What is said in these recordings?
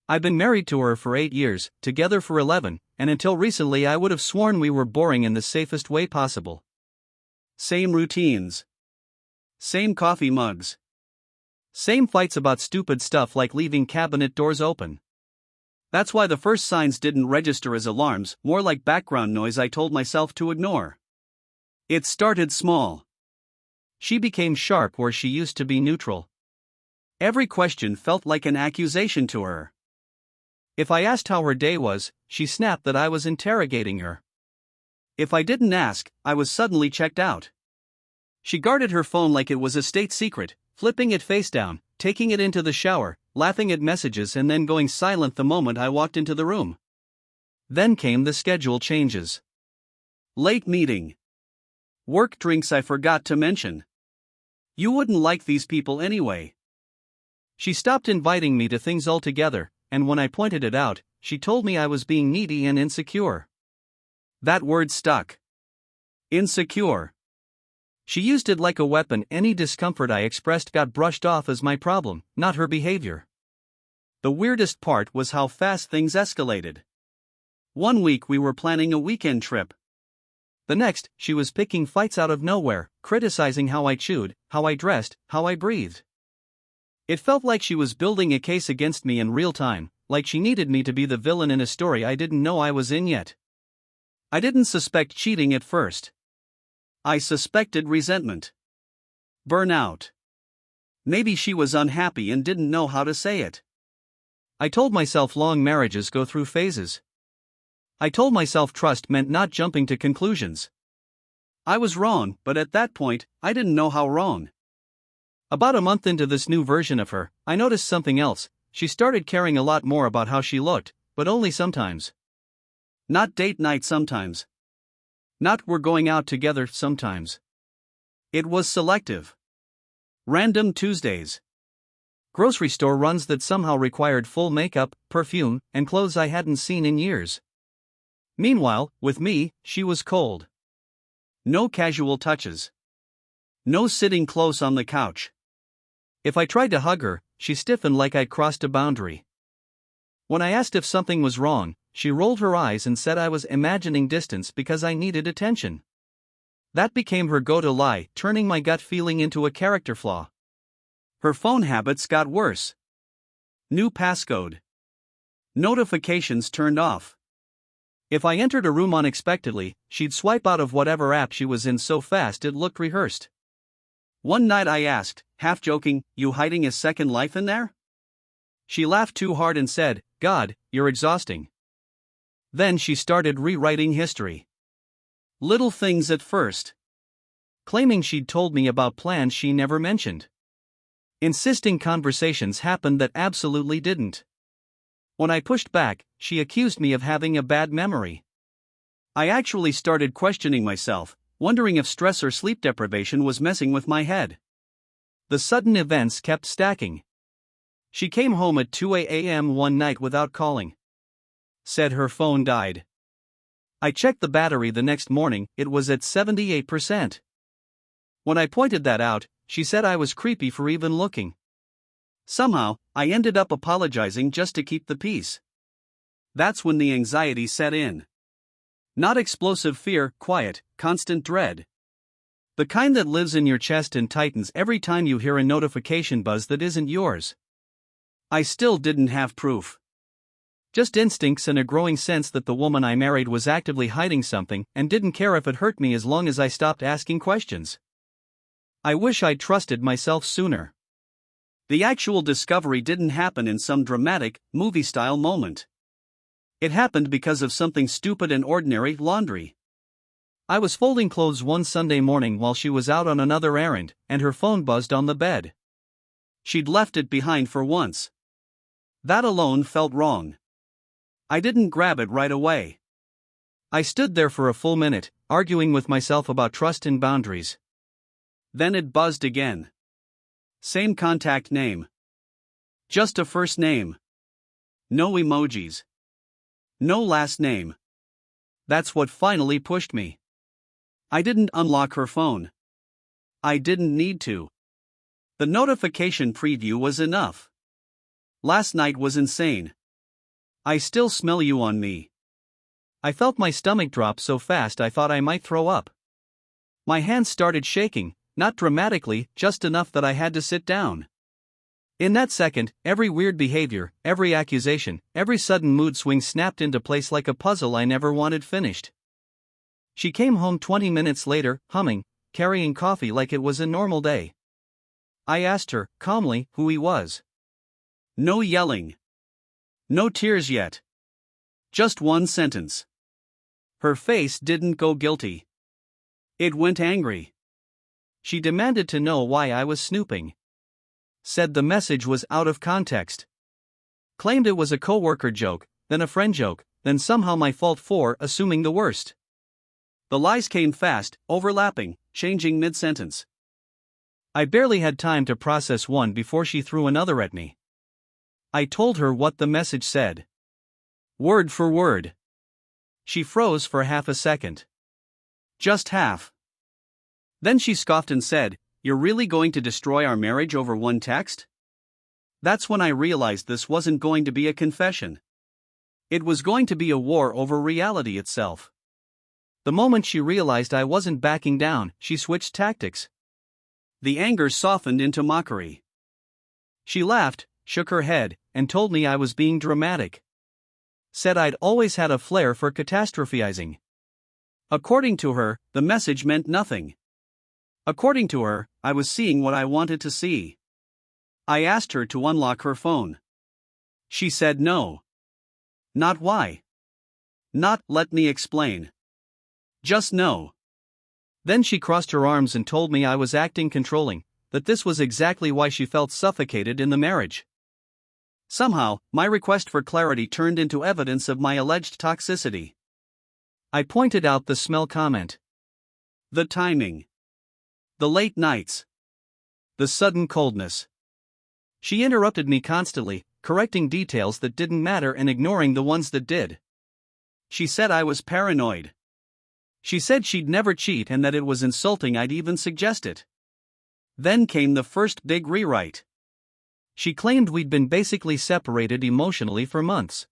I've been married to her for 8 years, together for 11, and until recently I would have sworn we were boring in the safest way possible. Same routines. Same coffee mugs. Same fights about stupid stuff like leaving cabinet doors open. That's why the first signs didn't register as alarms, more like background noise I told myself to ignore. It started small. She became sharp where she used to be neutral. Every question felt like an accusation to her. If I asked how her day was, she snapped that I was interrogating her. If I didn't ask, I was suddenly checked out. She guarded her phone like it was a state secret, flipping it face down, taking it into the shower, laughing at messages and then going silent the moment I walked into the room. Then came the schedule changes. Late meeting. Work drinks I forgot to mention. You wouldn't like these people anyway. She stopped inviting me to things altogether, and when I pointed it out, she told me I was being needy and insecure. That word stuck. Insecure. She used it like a weapon. Any discomfort I expressed got brushed off as my problem, not her behavior. The weirdest part was how fast things escalated. One week we were planning a weekend trip. The next, she was picking fights out of nowhere, criticizing how I chewed, how I dressed, how I breathed. It felt like she was building a case against me in real time, like she needed me to be the villain in a story I didn't know I was in yet. I didn't suspect cheating at first. I suspected resentment. Burnout. Maybe she was unhappy and didn't know how to say it. I told myself long marriages go through phases. I told myself trust meant not jumping to conclusions. I was wrong, but at that point, I didn't know how wrong. About a month into this new version of her, I noticed something else. She started caring a lot more about how she looked, but only sometimes. Not date night sometimes. Not we're going out together sometimes. It was selective. Random Tuesdays. Grocery store runs that somehow required full makeup, perfume, and clothes I hadn't seen in years. Meanwhile, with me, she was cold. No casual touches. No sitting close on the couch. If I tried to hug her, she stiffened like I'd crossed a boundary. When I asked if something was wrong, she rolled her eyes and said I was imagining distance because I needed attention. That became her go-to lie, turning my gut feeling into a character flaw. Her phone habits got worse. New passcode. Notifications turned off. If I entered a room unexpectedly, she'd swipe out of whatever app she was in so fast it looked rehearsed. One night I asked, half joking, "You hiding a second life in there?" She laughed too hard and said, "God, you're exhausting." Then she started rewriting history. Little things at first. Claiming she'd told me about plans she never mentioned. Insisting conversations happened that absolutely didn't. When I pushed back, she accused me of having a bad memory. I actually started questioning myself, wondering if stress or sleep deprivation was messing with my head. The sudden events kept stacking. She came home at 2 a.m. one night without calling. Said her phone died. I checked the battery the next morning, it was at 78%. When I pointed that out, she said I was creepy for even looking. Somehow, I ended up apologizing just to keep the peace. That's when the anxiety set in. Not explosive fear, quiet, constant dread. The kind that lives in your chest and tightens every time you hear a notification buzz that isn't yours. I still didn't have proof. Just instincts and a growing sense that the woman I married was actively hiding something and didn't care if it hurt me as long as I stopped asking questions. I wish I'd trusted myself sooner. The actual discovery didn't happen in some dramatic, movie-style moment. It happened because of something stupid and ordinary: laundry. I was folding clothes one Sunday morning while she was out on another errand, and her phone buzzed on the bed. She'd left it behind for once. That alone felt wrong. I didn't grab it right away. I stood there for a full minute, arguing with myself about trust and boundaries. Then it buzzed again. Same contact name. Just a first name. No emojis. No last name. That's what finally pushed me. I didn't unlock her phone. I didn't need to. The notification preview was enough. Last night was insane. I still smell you on me. I felt my stomach drop so fast I thought I might throw up. My hands started shaking, not dramatically, just enough that I had to sit down. In that second, every weird behavior, every accusation, every sudden mood swing snapped into place like a puzzle I never wanted finished. She came home 20 minutes later, humming, carrying coffee like it was a normal day. I asked her, calmly, who he was. No yelling. No tears yet. Just one sentence. Her face didn't go guilty. It went angry. She demanded to know why I was snooping. Said the message was out of context. Claimed it was a coworker joke, then a friend joke, then somehow my fault for assuming the worst. The lies came fast, overlapping, changing mid-sentence. I barely had time to process one before she threw another at me. I told her what the message said. Word for word. She froze for half a second. Just half. Then she scoffed and said, "You're really going to destroy our marriage over one text?" That's when I realized this wasn't going to be a confession. It was going to be a war over reality itself. The moment she realized I wasn't backing down, she switched tactics. The anger softened into mockery. She laughed, shook her head, and told me I was being dramatic. Said I'd always had a flair for catastrophizing. According to her, the message meant nothing. According to her, I was seeing what I wanted to see. I asked her to unlock her phone. She said no. Not why. Not, let me explain. Just no. Then she crossed her arms and told me I was acting controlling, that this was exactly why she felt suffocated in the marriage. Somehow, my request for clarity turned into evidence of my alleged toxicity. I pointed out the smell comment. The timing. The late nights. The sudden coldness. She interrupted me constantly, correcting details that didn't matter and ignoring the ones that did. She said I was paranoid. She said she'd never cheat and that it was insulting I'd even suggest it. Then came the first big rewrite. She claimed we'd been basically separated emotionally for months.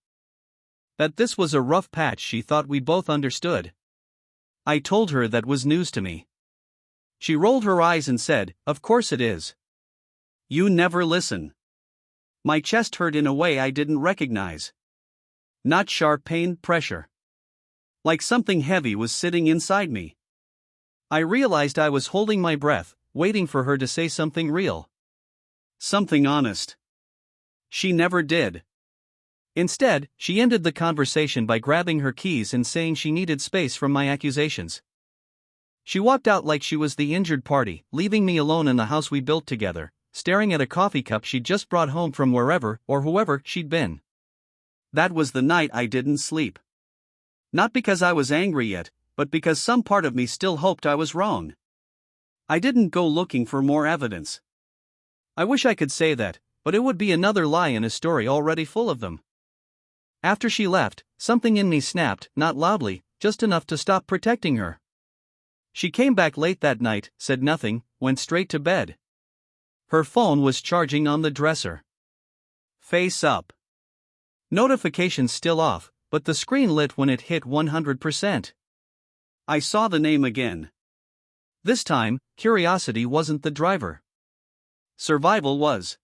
That this was a rough patch she thought we both understood. I told her that was news to me. She rolled her eyes and said, "Of course it is. You never listen." My chest hurt in a way I didn't recognize. Not sharp pain, pressure. Like something heavy was sitting inside me. I realized I was holding my breath, waiting for her to say something real. Something honest. She never did. Instead, she ended the conversation by grabbing her keys and saying she needed space from my accusations. She walked out like she was the injured party, leaving me alone in the house we built together, staring at a coffee cup she'd just brought home from wherever or whoever she'd been. That was the night I didn't sleep. Not because I was angry yet, but because some part of me still hoped I was wrong. I didn't go looking for more evidence. I wish I could say that, but it would be another lie in a story already full of them. After she left, something in me snapped, not loudly, just enough to stop protecting her. She came back late that night, said nothing, went straight to bed. Her phone was charging on the dresser. Face up. Notifications still off, but the screen lit when it hit 100%. I saw the name again. This time, curiosity wasn't the driver. Survival was.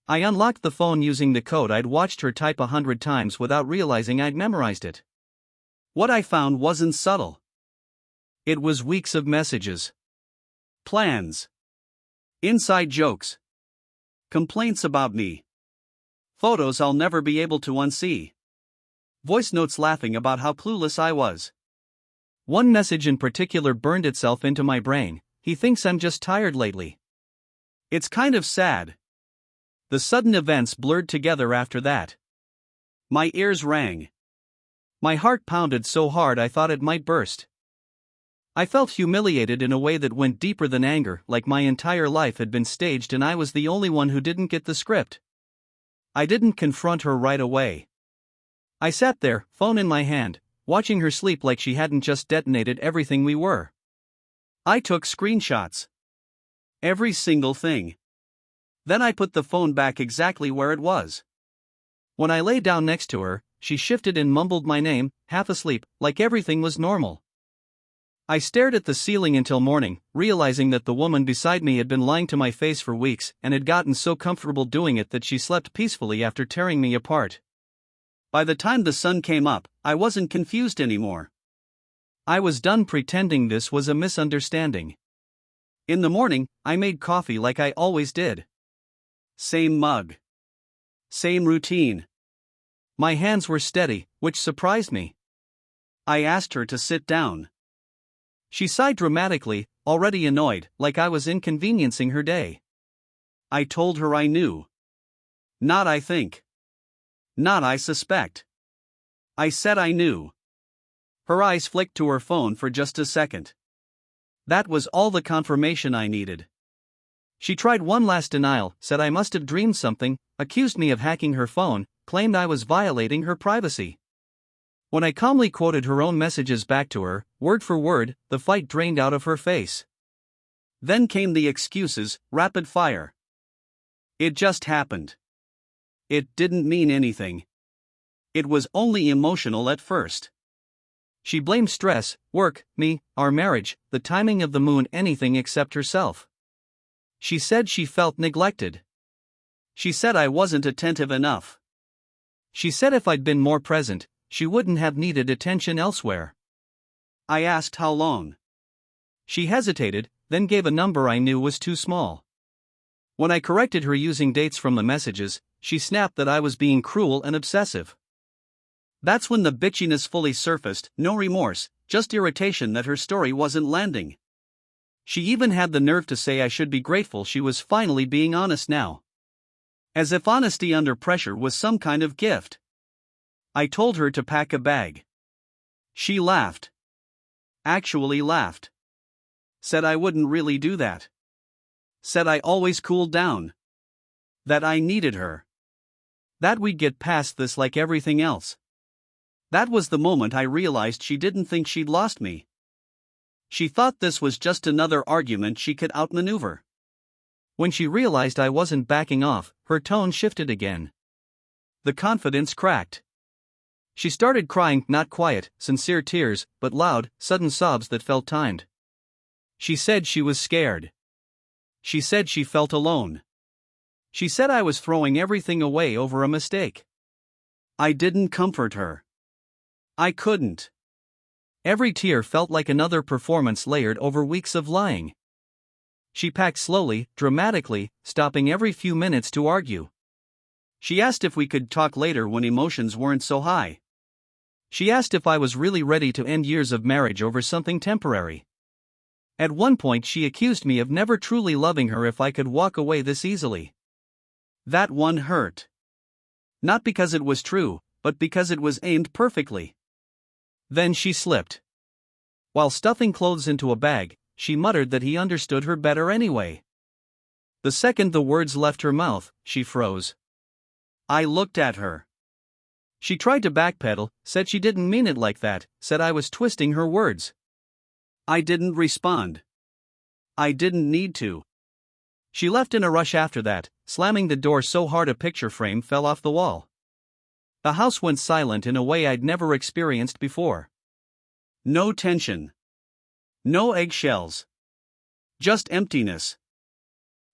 I unlocked the phone using the code I'd watched her type 100 times without realizing I'd memorized it. What I found wasn't subtle. It was weeks of messages. Plans. Inside jokes. Complaints about me. Photos I'll never be able to unsee. Voice notes laughing about how clueless I was. One message in particular burned itself into my brain: "He thinks I'm just tired lately." It's kind of sad. The sudden events blurred together after that. My ears rang. My heart pounded so hard I thought it might burst. I felt humiliated in a way that went deeper than anger, like my entire life had been staged and I was the only one who didn't get the script. I didn't confront her right away. I sat there, phone in my hand, watching her sleep like she hadn't just detonated everything we were. I took screenshots. Every single thing. Then I put the phone back exactly where it was. When I lay down next to her, she shifted and mumbled my name, half asleep, like everything was normal. I stared at the ceiling until morning, realizing that the woman beside me had been lying to my face for weeks and had gotten so comfortable doing it that she slept peacefully after tearing me apart. By the time the sun came up, I wasn't confused anymore. I was done pretending this was a misunderstanding. In the morning, I made coffee like I always did. Same mug. Same routine. My hands were steady, which surprised me. I asked her to sit down. She sighed dramatically, already annoyed, like I was inconveniencing her day. I told her I knew. Not I think. Not I suspect. I said I knew. Her eyes flicked to her phone for just a second. That was all the confirmation I needed. She tried one last denial, said I must have dreamed something, accused me of hacking her phone, claimed I was violating her privacy. When I calmly quoted her own messages back to her, word for word, the fight drained out of her face. Then came the excuses, rapid fire. It just happened. It didn't mean anything. It was only emotional at first. She blamed stress, work, me, our marriage, the timing of the moon, anything except herself. She said she felt neglected. She said I wasn't attentive enough. She said if I'd been more present, she wouldn't have needed attention elsewhere. I asked how long. She hesitated, then gave a number I knew was too small. When I corrected her using dates from the messages, she snapped that I was being cruel and obsessive. That's when the bitchiness fully surfaced, no remorse, just irritation that her story wasn't landing. She even had the nerve to say I should be grateful she was finally being honest now. As if honesty under pressure was some kind of gift. I told her to pack a bag. She laughed. Actually laughed. Said I wouldn't really do that. Said I always cooled down. That I needed her. That we'd get past this like everything else. That was the moment I realized she didn't think she'd lost me. She thought this was just another argument she could outmaneuver. When she realized I wasn't backing off, her tone shifted again. The confidence cracked. She started crying, not quiet, sincere tears, but loud, sudden sobs that felt timed. She said she was scared. She said she felt alone. She said I was throwing everything away over a mistake. I didn't comfort her. I couldn't. Every tear felt like another performance layered over weeks of lying. She packed slowly, dramatically, stopping every few minutes to argue. She asked if we could talk later when emotions weren't so high. She asked if I was really ready to end years of marriage over something temporary. At one point she accused me of never truly loving her if I could walk away this easily. That one hurt. Not because it was true, but because it was aimed perfectly. Then she slipped. While stuffing clothes into a bag, she muttered that he understood her better anyway. The second the words left her mouth, she froze. I looked at her. She tried to backpedal, said she didn't mean it like that, said I was twisting her words. I didn't respond. I didn't need to. She left in a rush after that, slamming the door so hard a picture frame fell off the wall. The house went silent in a way I'd never experienced before. No tension. No eggshells. Just emptiness.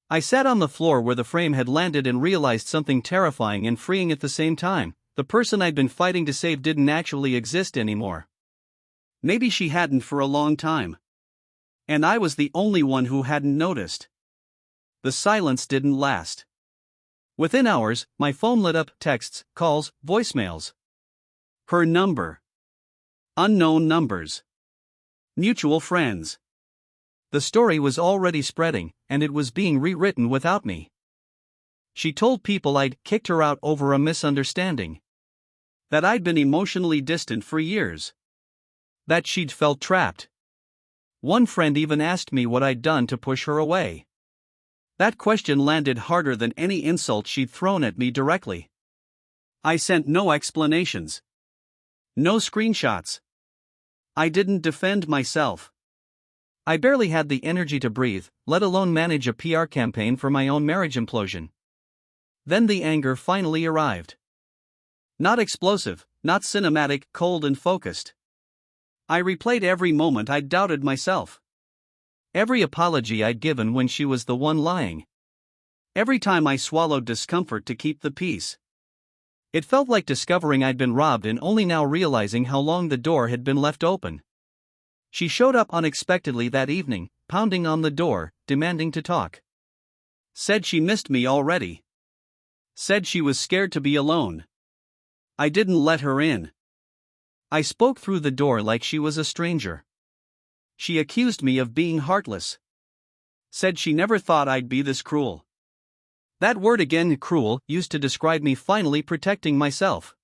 I sat on the floor where the frame had landed and realized something terrifying and freeing at the same time. The person I'd been fighting to save didn't actually exist anymore. Maybe she hadn't for a long time. And I was the only one who hadn't noticed. The silence didn't last. Within hours, my phone lit up, texts, calls, voicemails. Her number. Unknown numbers. Mutual friends. The story was already spreading, and it was being rewritten without me. She told people I'd kicked her out over a misunderstanding. That I'd been emotionally distant for years. That she'd felt trapped. One friend even asked me what I'd done to push her away. That question landed harder than any insult she'd thrown at me directly. I sent no explanations. No screenshots. I didn't defend myself. I barely had the energy to breathe, let alone manage a PR campaign for my own marriage implosion. Then the anger finally arrived. Not explosive, not cinematic, cold and focused. I replayed every moment I'd doubted myself. Every apology I'd given when she was the one lying. Every time I swallowed discomfort to keep the peace. It felt like discovering I'd been robbed and only now realizing how long the door had been left open. She showed up unexpectedly that evening, pounding on the door, demanding to talk. Said she missed me already. Said she was scared to be alone. I didn't let her in. I spoke through the door like she was a stranger. She accused me of being heartless. Said she never thought I'd be this cruel. That word again, cruel, used to describe me finally protecting myself.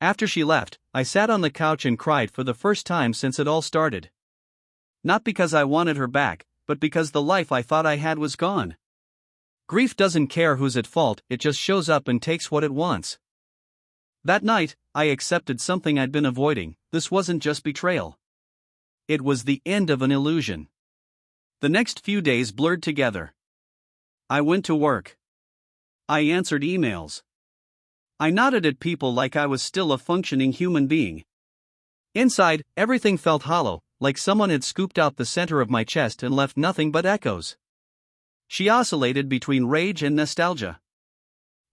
After she left, I sat on the couch and cried for the first time since it all started. Not because I wanted her back, but because the life I thought I had was gone. Grief doesn't care who's at fault, it just shows up and takes what it wants. That night, I accepted something I'd been avoiding. This wasn't just betrayal. It was the end of an illusion. The next few days blurred together. I went to work. I answered emails. I nodded at people like I was still a functioning human being. Inside, everything felt hollow, like someone had scooped out the center of my chest and left nothing but echoes. She oscillated between rage and nostalgia.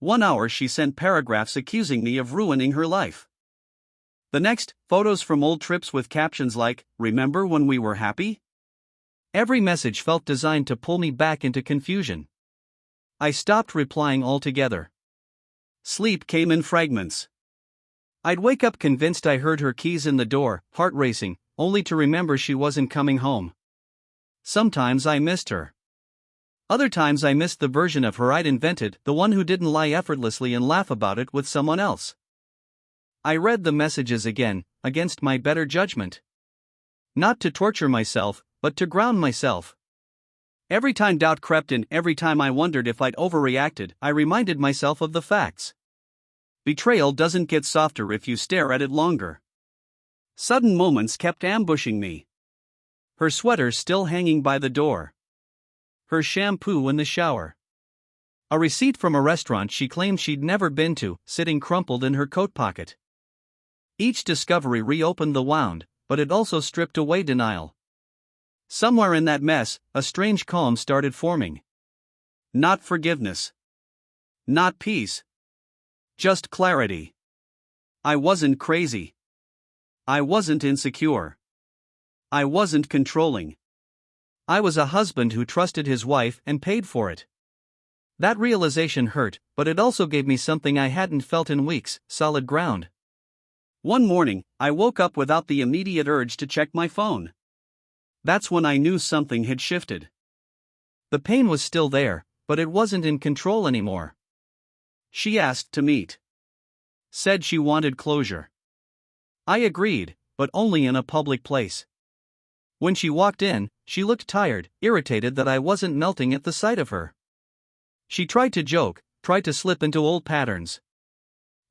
1 hour she sent paragraphs accusing me of ruining her life. The next, photos from old trips with captions like, "Remember when we were happy?" Every message felt designed to pull me back into confusion. I stopped replying altogether. Sleep came in fragments. I'd wake up convinced I heard her keys in the door, heart racing, only to remember she wasn't coming home. Sometimes I missed her. Other times I missed the version of her I'd invented, the one who didn't lie effortlessly and laugh about it with someone else. I read the messages again, against my better judgment. Not to torture myself, but to ground myself. Every time doubt crept in, every time I wondered if I'd overreacted, I reminded myself of the facts. Betrayal doesn't get softer if you stare at it longer. Sudden moments kept ambushing me. Her sweater still hanging by the door. Her shampoo in the shower. A receipt from a restaurant she claimed she'd never been to, sitting crumpled in her coat pocket. Each discovery reopened the wound, but it also stripped away denial. Somewhere in that mess, a strange calm started forming. Not forgiveness. Not peace. Just clarity. I wasn't crazy. I wasn't insecure. I wasn't controlling. I was a husband who trusted his wife and paid for it. That realization hurt, but it also gave me something I hadn't felt in weeks, solid ground. One morning, I woke up without the immediate urge to check my phone. That's when I knew something had shifted. The pain was still there, but it wasn't in control anymore. She asked to meet. Said she wanted closure. I agreed, but only in a public place. When she walked in, she looked tired, irritated that I wasn't melting at the sight of her. She tried to joke, tried to slip into old patterns.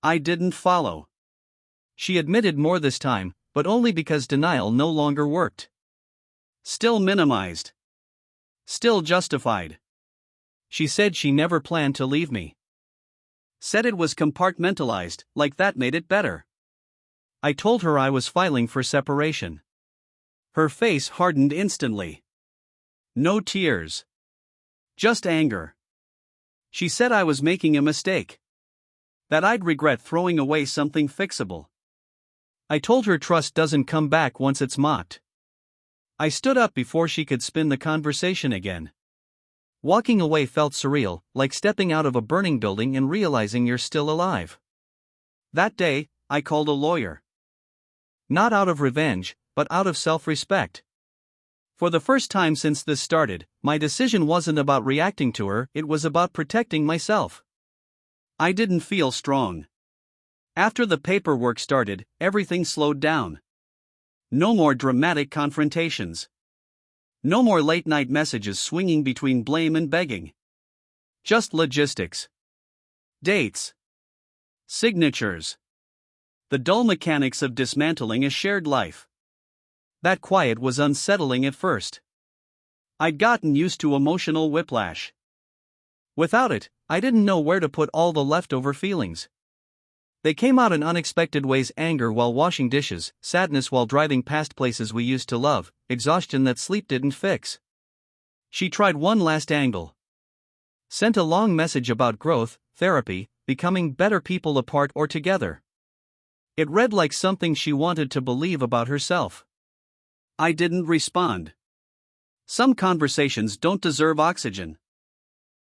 I didn't follow. She admitted more this time, but only because denial no longer worked. Still minimized. Still justified. She said she never planned to leave me. Said it was compartmentalized, like that made it better. I told her I was filing for separation. Her face hardened instantly. No tears. Just anger. She said I was making a mistake. That I'd regret throwing away something fixable. I told her trust doesn't come back once it's mocked. I stood up before she could spin the conversation again. Walking away felt surreal, like stepping out of a burning building and realizing you're still alive. That day, I called a lawyer. Not out of revenge, but out of self-respect. For the first time since this started, my decision wasn't about reacting to her, it was about protecting myself. I didn't feel strong. After the paperwork started, everything slowed down. No more dramatic confrontations. No more late-night messages swinging between blame and begging. Just logistics. Dates. Signatures. The dull mechanics of dismantling a shared life. That quiet was unsettling at first. I'd gotten used to emotional whiplash. Without it, I didn't know where to put all the leftover feelings. They came out in unexpected ways: anger while washing dishes, sadness while driving past places we used to love, exhaustion that sleep didn't fix. She tried one last angle. Sent a long message about growth, therapy, becoming better people apart or together. It read like something she wanted to believe about herself. I didn't respond. Some conversations don't deserve oxygen.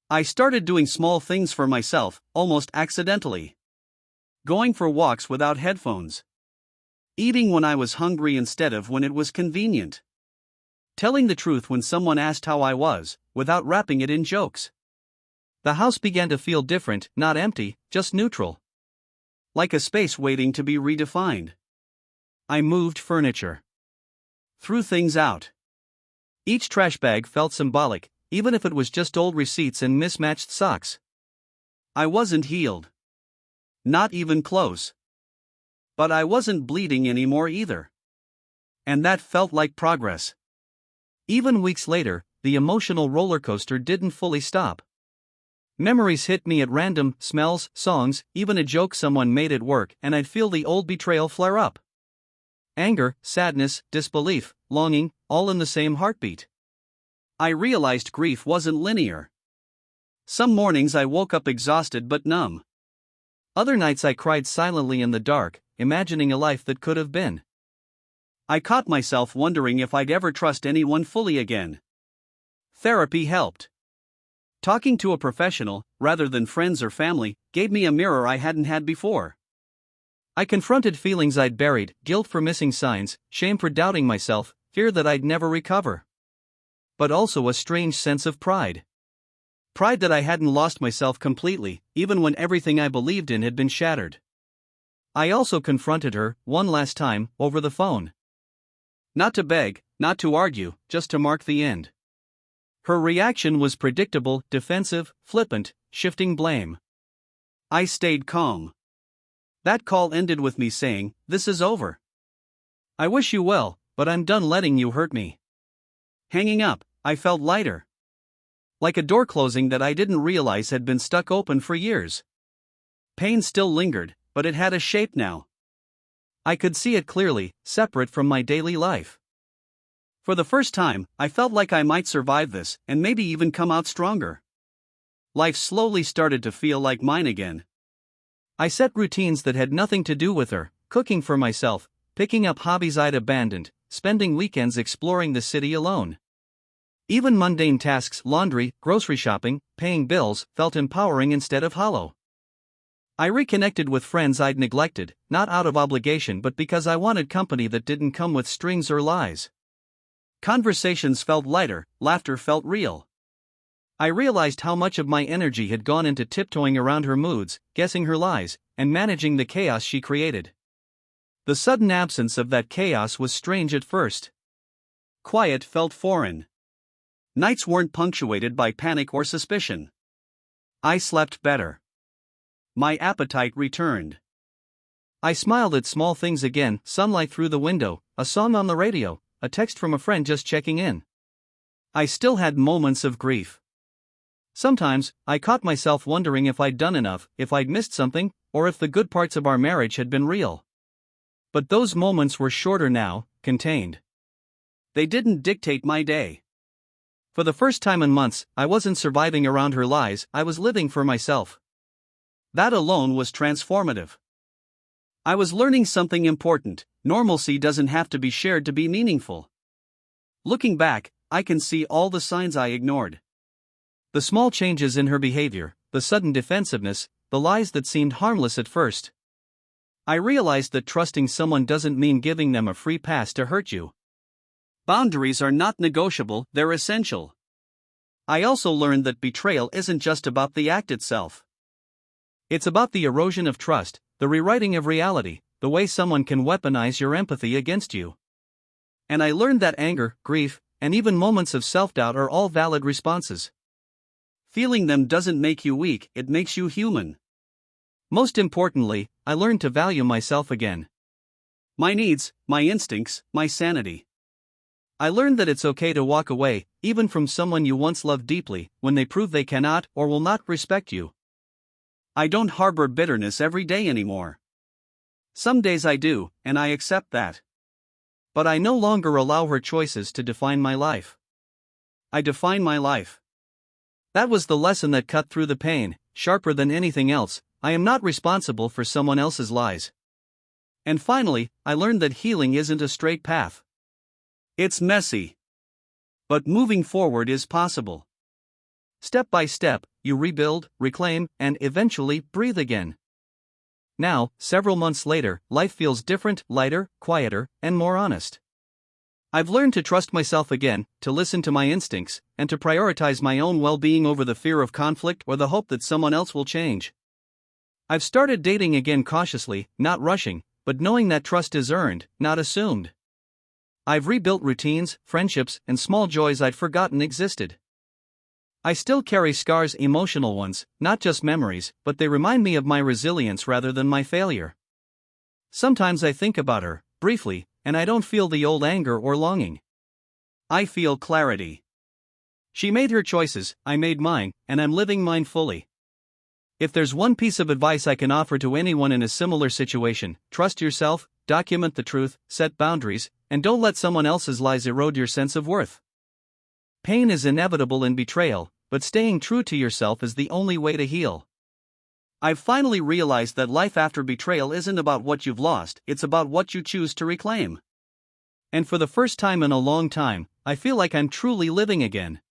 I started doing small things for myself, almost accidentally. Going for walks without headphones. Eating when I was hungry instead of when it was convenient. Telling the truth when someone asked how I was, without wrapping it in jokes. The house began to feel different, not empty, just neutral. Like a space waiting to be redefined. I moved furniture. Threw things out. Each trash bag felt symbolic, even if it was just old receipts and mismatched socks. I wasn't healed. Not even close. But I wasn't bleeding anymore either. And that felt like progress. Even weeks later, the emotional roller coaster didn't fully stop. Memories hit me at random: smells, songs, even a joke someone made at work, and I'd feel the old betrayal flare up. Anger, sadness, disbelief, longing, all in the same heartbeat. I realized grief wasn't linear. Some mornings I woke up exhausted but numb. Other nights I cried silently in the dark, imagining a life that could have been. I caught myself wondering if I'd ever trust anyone fully again. Therapy helped. Talking to a professional, rather than friends or family, gave me a mirror I hadn't had before. I confronted feelings I'd buried: guilt for missing signs, shame for doubting myself, fear that I'd never recover. But also a strange sense of pride. Pride that I hadn't lost myself completely, even when everything I believed in had been shattered. I also confronted her, one last time, over the phone. Not to beg, not to argue, just to mark the end. Her reaction was predictable: defensive, flippant, shifting blame. I stayed calm. That call ended with me saying, "This is over. I wish you well, but I'm done letting you hurt me." Hanging up, I felt lighter. Like a door closing that I didn't realize had been stuck open for years. Pain still lingered, but it had a shape now. I could see it clearly, separate from my daily life. For the first time, I felt like I might survive this, and maybe even come out stronger. Life slowly started to feel like mine again. I set routines that had nothing to do with her: cooking for myself, picking up hobbies I'd abandoned, spending weekends exploring the city alone. Even mundane tasks: laundry, grocery shopping, paying bills, felt empowering instead of hollow. I reconnected with friends I'd neglected, not out of obligation but because I wanted company that didn't come with strings or lies. Conversations felt lighter, laughter felt real. I realized how much of my energy had gone into tiptoeing around her moods, guessing her lies, and managing the chaos she created. The sudden absence of that chaos was strange at first. Quiet felt foreign. Nights weren't punctuated by panic or suspicion. I slept better. My appetite returned. I smiled at small things again: sunlight through the window, a song on the radio, a text from a friend just checking in. I still had moments of grief. Sometimes, I caught myself wondering if I'd done enough, if I'd missed something, or if the good parts of our marriage had been real. But those moments were shorter now, contained. They didn't dictate my day. For the first time in months, I wasn't surviving around her lies, I was living for myself. That alone was transformative. I was learning something important: normalcy doesn't have to be shared to be meaningful. Looking back, I can see all the signs I ignored. The small changes in her behavior, the sudden defensiveness, the lies that seemed harmless at first. I realized that trusting someone doesn't mean giving them a free pass to hurt you. Boundaries are not negotiable, they're essential. I also learned that betrayal isn't just about the act itself. It's about the erosion of trust, the rewriting of reality, the way someone can weaponize your empathy against you. And I learned that anger, grief, and even moments of self-doubt are all valid responses. Feeling them doesn't make you weak, it makes you human. Most importantly, I learned to value myself again. My needs, my instincts, my sanity. I learned that it's okay to walk away, even from someone you once loved deeply, when they prove they cannot or will not respect you. I don't harbor bitterness every day anymore. Some days I do, and I accept that. But I no longer allow her choices to define my life. I define my life. That was the lesson that cut through the pain, sharper than anything else. I am not responsible for someone else's lies. And finally, I learned that healing isn't a straight path. It's messy. But moving forward is possible. Step by step, you rebuild, reclaim, and eventually breathe again. Now, several months later, life feels different, lighter, quieter, and more honest. I've learned to trust myself again, to listen to my instincts, and to prioritize my own well-being over the fear of conflict or the hope that someone else will change. I've started dating again cautiously, not rushing, but knowing that trust is earned, not assumed. I've rebuilt routines, friendships, and small joys I'd forgotten existed. I still carry scars, emotional ones, not just memories, but they remind me of my resilience rather than my failure. Sometimes I think about her, briefly, and I don't feel the old anger or longing. I feel clarity. She made her choices, I made mine, and I'm living mine fully. If there's one piece of advice I can offer to anyone in a similar situation, trust yourself, document the truth, set boundaries, and don't let someone else's lies erode your sense of worth. Pain is inevitable in betrayal, but staying true to yourself is the only way to heal. I've finally realized that life after betrayal isn't about what you've lost, it's about what you choose to reclaim. And for the first time in a long time, I feel like I'm truly living again.